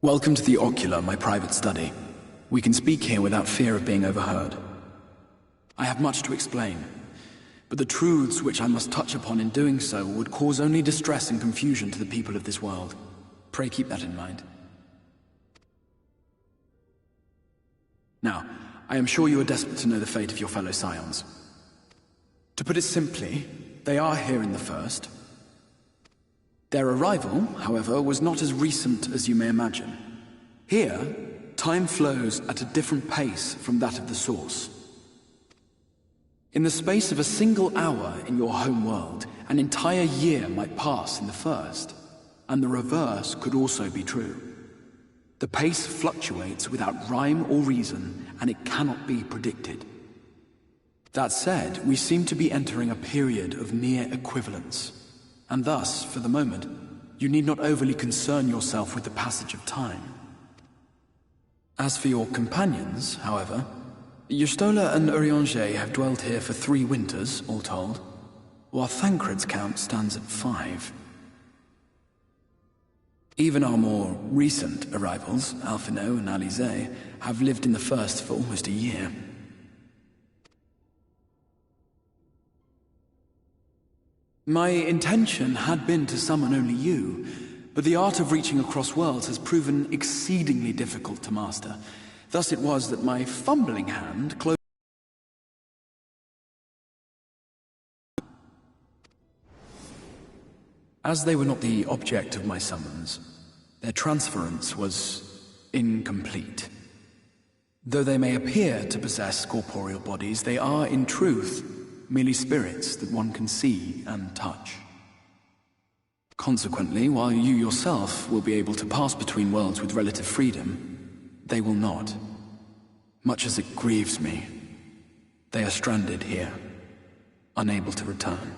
Welcome to the Ocular, my private study. We can speak here without fear of being overheard. I have much to explain, but the truths which I must touch upon in doing so would cause only distress and confusion to the people of this world. Pray keep that in mind. Now, I am sure you are desperate to know the fate of your fellow scions. To put it simply, they are here in the first. Their arrival, however, was not as recent as you may imagine. Here, time flows at a different pace from that of the source. In the space of a single hour in your home world, an entire year might pass in the first, and the reverse could also be true. The pace fluctuates without rhyme or reason, and it cannot be predicted. That said, we seem to be entering a period of near equivalence, and thus, for the moment, you need not overly concern yourself with the passage of time. As for your companions, however, Yustola and Urianger have dwelled here for 3 winters, all told, while Thancred's count stands at 5. Even our more recent arrivals, Alphino and Alize, have lived in the first for almost a year. My intention had been to summon only you, but the art of reaching across worlds has proven exceedingly difficult to master. Thus it was that my fumbling hand closed. As they were not the object of my summons, their transference was incomplete. Though they may appear to possess corporeal bodies, they are, in truth, merely spirits that one can see and touch. Consequently, while you yourself will be able to pass between worlds with relative freedom, they will not. Much as it grieves me, they are stranded here, unable to return.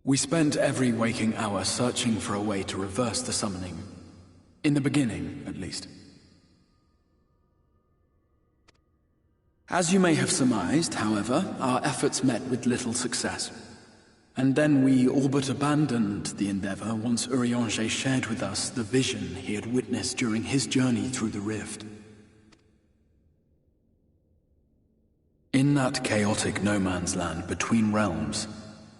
We spent every waking hour searching for a way to reverse the summoning. In the beginning, at least. As you may have surmised, however, our efforts met with little success. And then we all but abandoned the endeavor once Urianger shared with us the vision he had witnessed during his journey through the rift. In that chaotic no-man's land between realms,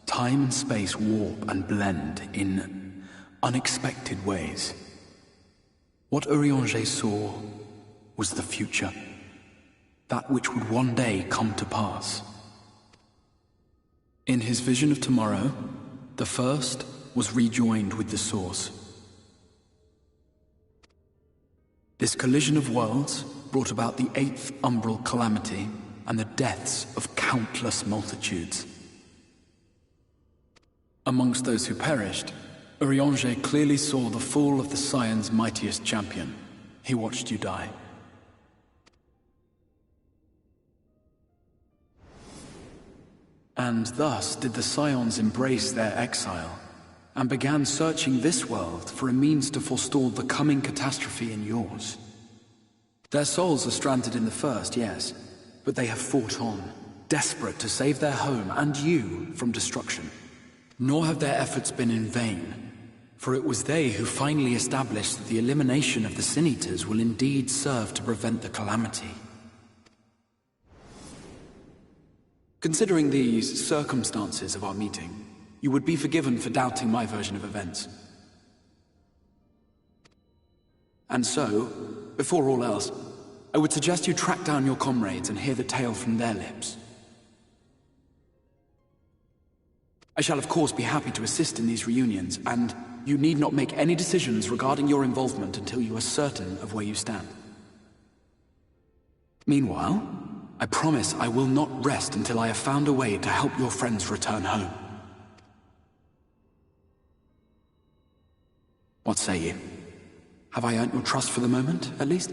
time and space warp and blend in unexpected ways. What Urianger saw was the future, that which would one day come to pass. In his vision of tomorrow, the first was rejoined with the source. This collision of worlds brought about the 8th umbral calamity and the deaths of countless multitudes. Amongst those who perished, Urianger clearly saw the fall of the Scion's mightiest champion. He watched you die. And thus did the Scions embrace their exile, and began searching this world for a means to forestall the coming catastrophe in yours. Their souls are stranded in the first, yes, but they have fought on, desperate to save their home and you from destruction. Nor have their efforts been in vain, for it was they who finally established that the elimination of the Sin Eaters will indeed serve to prevent the calamity. Considering these circumstances of our meeting, you would be forgiven for doubting my version of events. And so, before all else, I would suggest you track down your comrades and hear the tale from their lips. I shall of course be happy to assist in these reunions, and you need not make any decisions regarding your involvement until you are certain of where you stand. Meanwhile, I promise I will not rest until I have found a way to help your friends return home. What say you? Have I earned your trust for the moment, at least?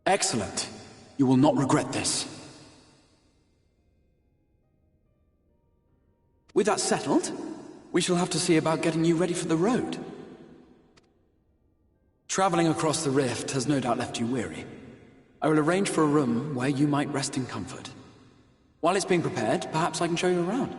Excellent. You will not regret this. With that settled, we shall have to see about getting you ready for the road. Traveling across the rift has no doubt left you weary. I will arrange for a room where you might rest in comfort. While it's being prepared, perhaps I can show you around.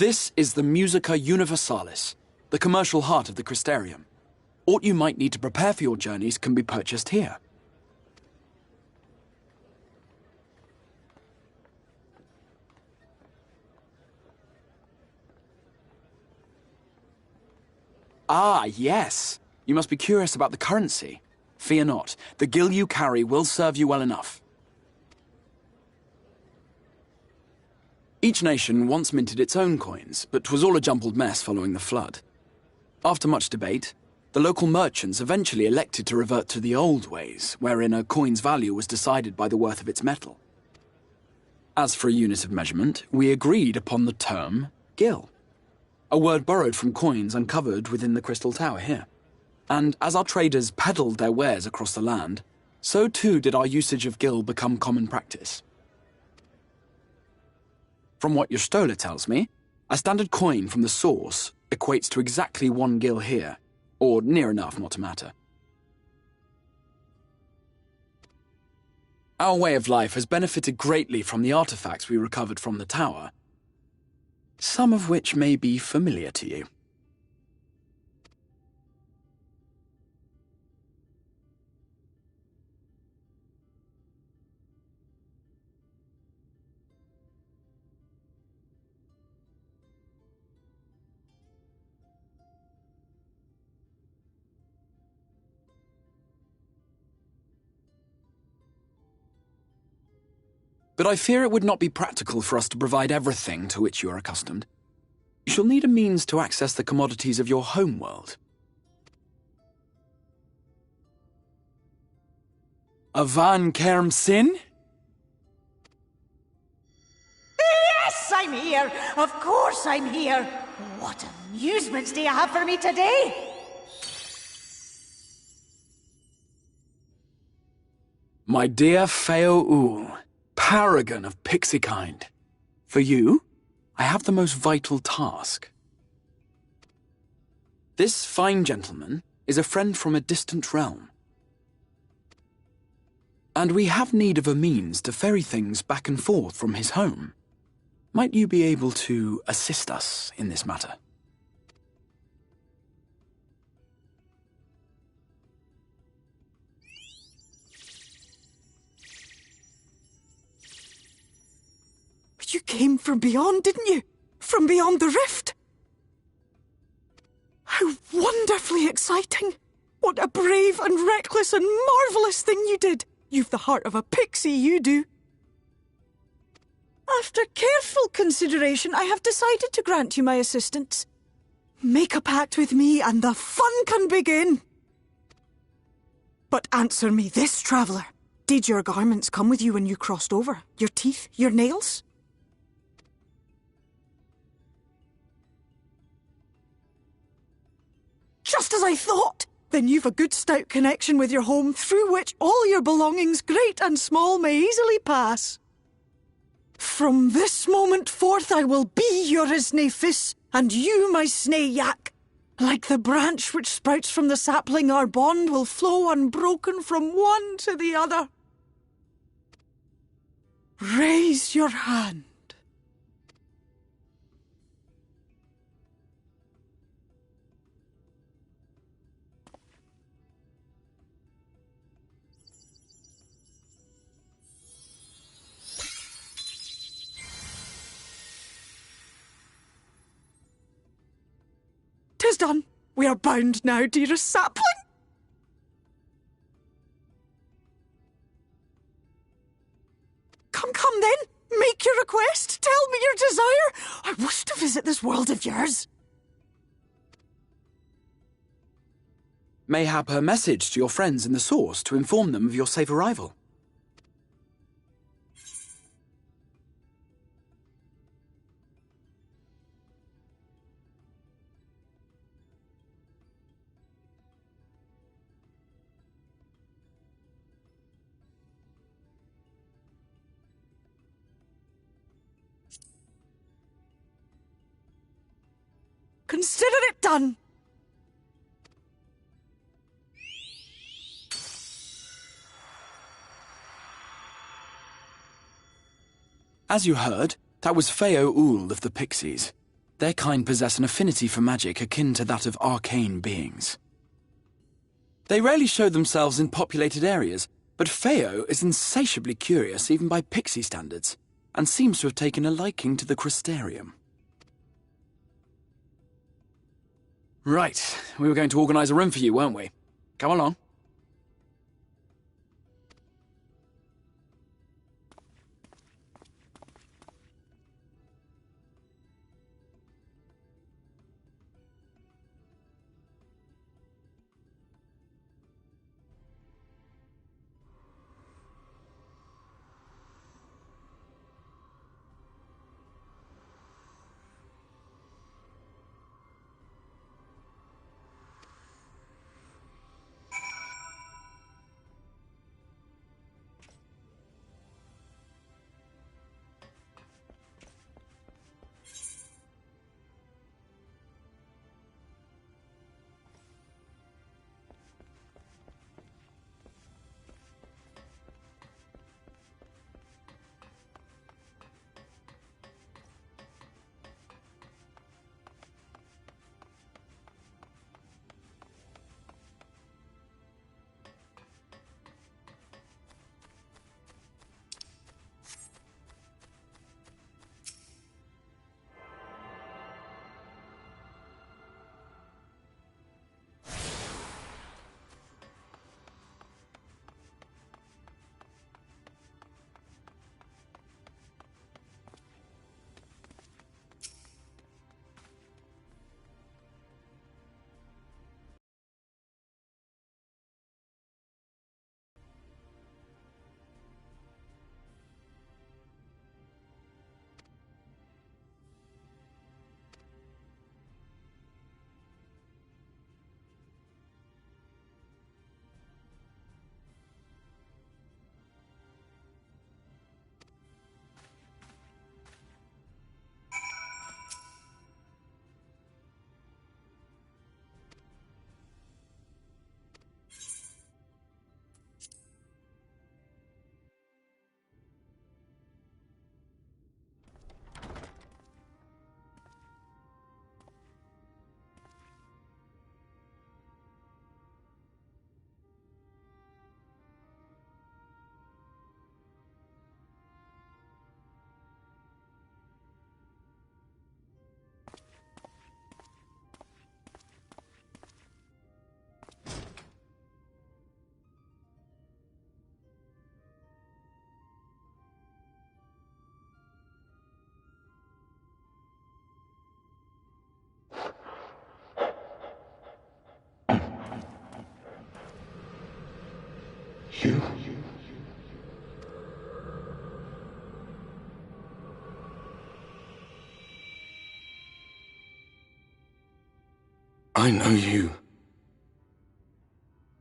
This is the Musica Universalis, the commercial heart of the Crystarium. Aught you might need to prepare for your journeys can be purchased here. Ah, yes. You must be curious about the currency. Fear not. The gil you carry will serve you well enough. Each nation once minted its own coins, but 'twas all a jumbled mess following the flood. After much debate, the local merchants eventually elected to revert to the old ways, wherein a coin's value was decided by the worth of its metal. As for a unit of measurement, we agreed upon the term gil, a word borrowed from coins uncovered within the Crystal Tower here. And as our traders peddled their wares across the land, so too did our usage of gil become common practice. From what your stola tells me, a standard coin from the source equates to exactly 1 gil here, or near enough not to matter. Our way of life has benefited greatly from the artifacts we recovered from the tower, some of which may be familiar to you. But I fear it would not be practical for us to provide everything to which you are accustomed. You shall need a means to access the commodities of your homeworld. A Van Kerm Sin? Yes, I'm here! Of course I'm here! What amusements do you have for me today? My dear Feo Ul, paragon of pixie kind. For you, I have the most vital task. This fine gentleman is a friend from a distant realm. And we have need of a means to ferry things back and forth from his home. Might you be able to assist us in this matter? You came from beyond, didn't you? From beyond the rift? How wonderfully exciting! What a brave and reckless and marvellous thing you did! You've the heart of a pixie, you do. After careful consideration, I have decided to grant you my assistance. Make a pact with me and the fun can begin. But answer me this, traveller. Did your garments come with you when you crossed over? Your teeth? Your nails? Just as I thought! Then you've a good stout connection with your home through which all your belongings, great and small, may easily pass. From this moment forth I will be your isne fis, and you my snay yak. Like the branch which sprouts from the sapling, our bond will flow unbroken from one to the other. Raise your hand. "'Tis done. We are bound now, dearest sapling." Come then. Make your request. Tell me your desire. I wish to visit this world of yours. Mayhap a message to your friends in the Source to inform them of your safe arrival. Consider it done. As you heard, that was Feo Oul of the Pixies. Their kind possess an affinity for magic akin to that of arcane beings. They rarely show themselves in populated areas, but Feo is insatiably curious even by pixie standards, and seems to have taken a liking to the crystarium. Right, we were going to organise a room for you, weren't we? Come along. I know you.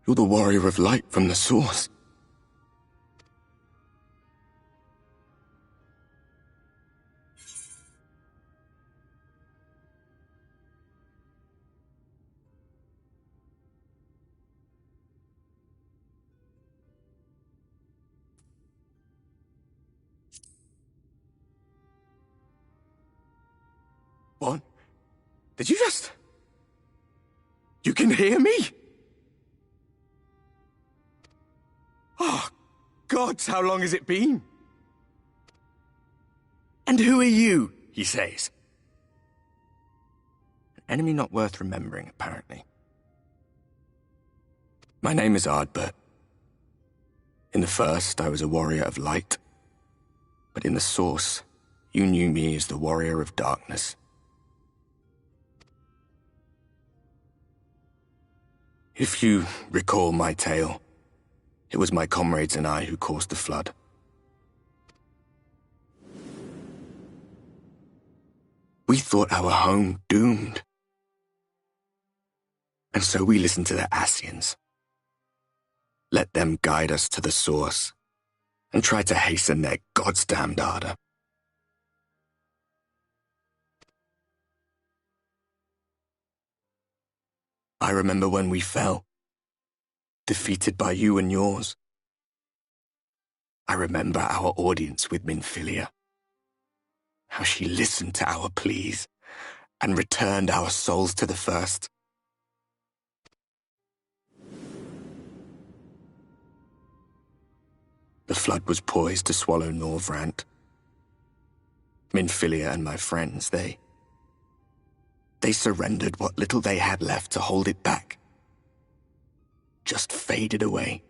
You're the warrior of light from the source. What? Did you just... You can hear me? Oh, gods, how long has it been? And who are you, he says. An enemy not worth remembering, apparently. My name is Ardbert. In the first, I was a warrior of light. But in the source, you knew me as the warrior of darkness. If you recall my tale, it was my comrades and I who caused the flood. We thought our home doomed. And so we listened to the Ascians. Let them guide us to the source, and try to hasten their goddamned ardor. I remember when we fell, defeated by you and yours. I remember our audience with Minfilia, how she listened to our pleas and returned our souls to the first. The flood was poised to swallow Norvrant. Minfilia and my friends, they surrendered what little they had left to hold it back. Just faded away,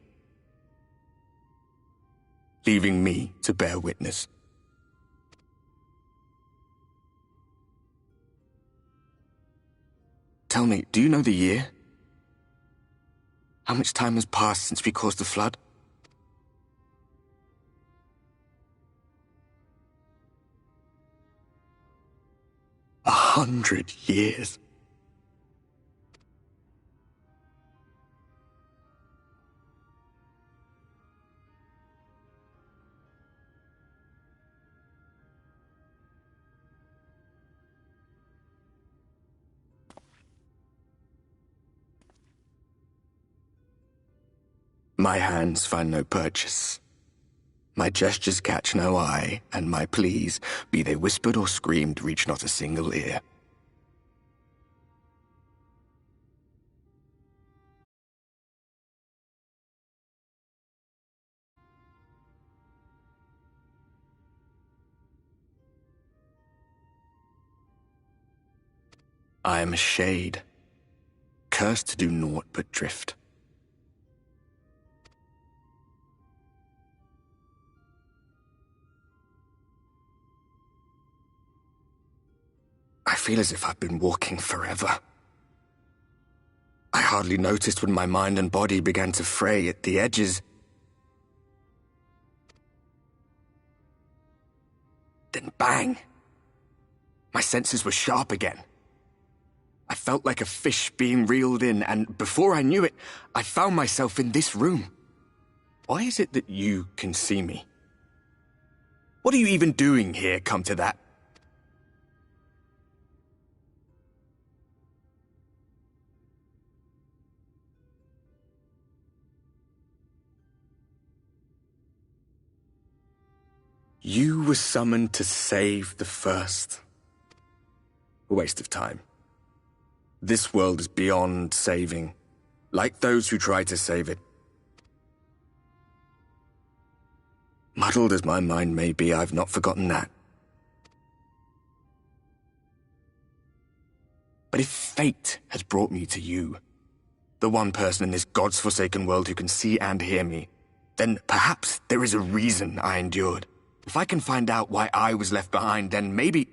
leaving me to bear witness. Tell me, do you know the year? How much time has passed since we caused the flood? 100 years. My hands find no purchase. My gestures catch no eye, and my pleas, be they whispered or screamed, reach not a single ear. I am a shade, cursed to do naught but drift. I feel as if I've been walking forever. I hardly noticed when my mind and body began to fray at the edges. Then bang! My senses were sharp again. I felt like a fish being reeled in, and before I knew it, I found myself in this room. Why is it that you can see me? What are you even doing here, come to that? You were summoned to save the first. A waste of time. This world is beyond saving, like those who try to save it. Muddled as my mind may be, I've not forgotten that. But if fate has brought me to you, the one person in this god's-forsaken world who can see and hear me, then perhaps there is a reason I endured. If I can find out why I was left behind, then maybe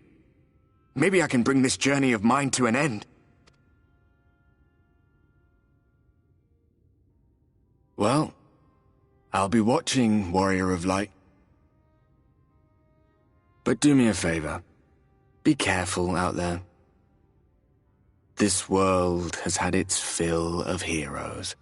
I can bring this journey of mine to an end. Well, I'll be watching, Warrior of Light. But do me a favor. Be careful out there. This world has had its fill of heroes.